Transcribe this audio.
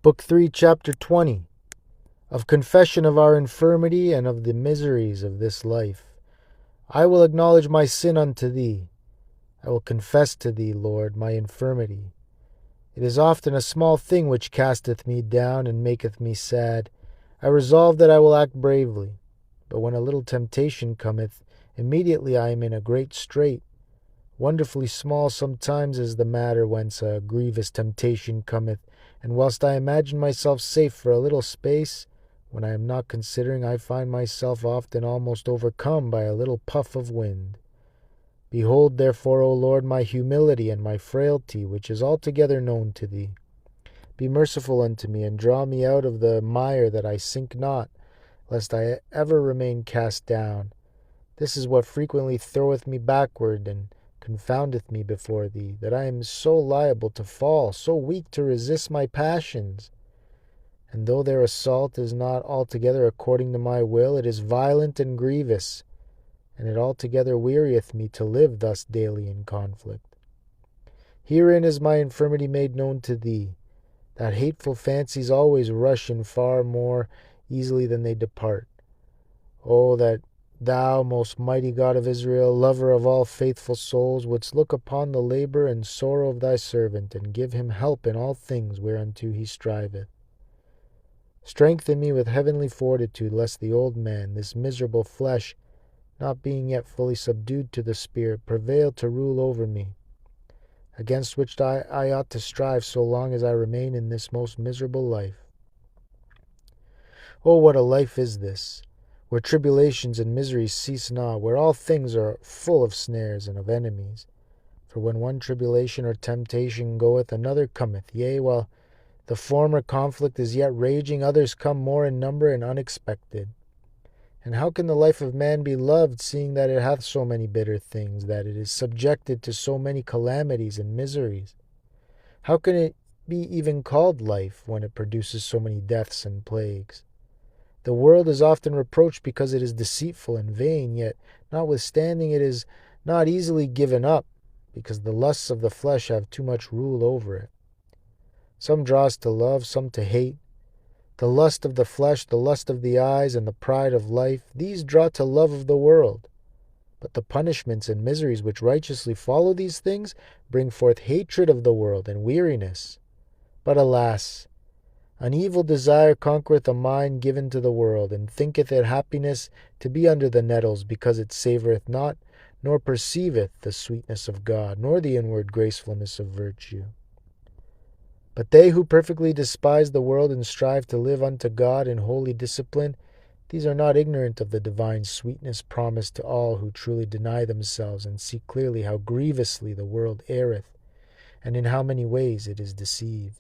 Book 3, Chapter 20, of confession of our infirmity and of the miseries of this life. I will acknowledge my sin unto thee. I will confess to thee, Lord, my infirmity. It is often a small thing which casteth me down and maketh me sad. I resolve that I will act bravely. But when a little temptation cometh, immediately I am in a great strait. Wonderfully small sometimes is the matter whence a grievous temptation cometh, and whilst I imagine myself safe for a little space, when I am not considering, I find myself often almost overcome by a little puff of wind. Behold, therefore, O Lord, my humility and my frailty, which is altogether known to thee. Be merciful unto me, and draw me out of the mire that I sink not, lest I ever remain cast down. This is what frequently throweth me backward, and confoundeth me before thee, that I am so liable to fall, so weak to resist my passions. And though their assault is not altogether according to my will, it is violent and grievous, and it altogether wearieth me to live thus daily in conflict. Herein is my infirmity made known to thee, that hateful fancies always rush in far more easily than they depart. Oh, that thou, most mighty God of Israel, lover of all faithful souls, wouldst look upon the labor and sorrow of thy servant, and give him help in all things whereunto he striveth. Strengthen me with heavenly fortitude, lest the old man, this miserable flesh, not being yet fully subdued to the Spirit, prevail to rule over me, against which I ought to strive so long as I remain in this most miserable life. Oh, what a life is this, where tribulations and miseries cease not, where all things are full of snares and of enemies. For when one tribulation or temptation goeth, another cometh, yea, while the former conflict is yet raging, others come more in number and unexpected. And how can the life of man be loved, seeing that it hath so many bitter things, that it is subjected to so many calamities and miseries? How can it be even called life, when it produces so many deaths and plagues? The world is often reproached because it is deceitful and vain, yet notwithstanding it is not easily given up, because the lusts of the flesh have too much rule over it. Some draws to love, some to hate. The lust of the flesh, the lust of the eyes, and the pride of life, these draw to love of the world. But the punishments and miseries which righteously follow these things bring forth hatred of the world and weariness. But alas! An evil desire conquereth a mind given to the world, and thinketh it happiness to be under the nettles, because it savoureth not, nor perceiveth the sweetness of God, nor the inward gracefulness of virtue. But they who perfectly despise the world and strive to live unto God in holy discipline, these are not ignorant of the divine sweetness promised to all who truly deny themselves and see clearly how grievously the world erreth, and in how many ways it is deceived.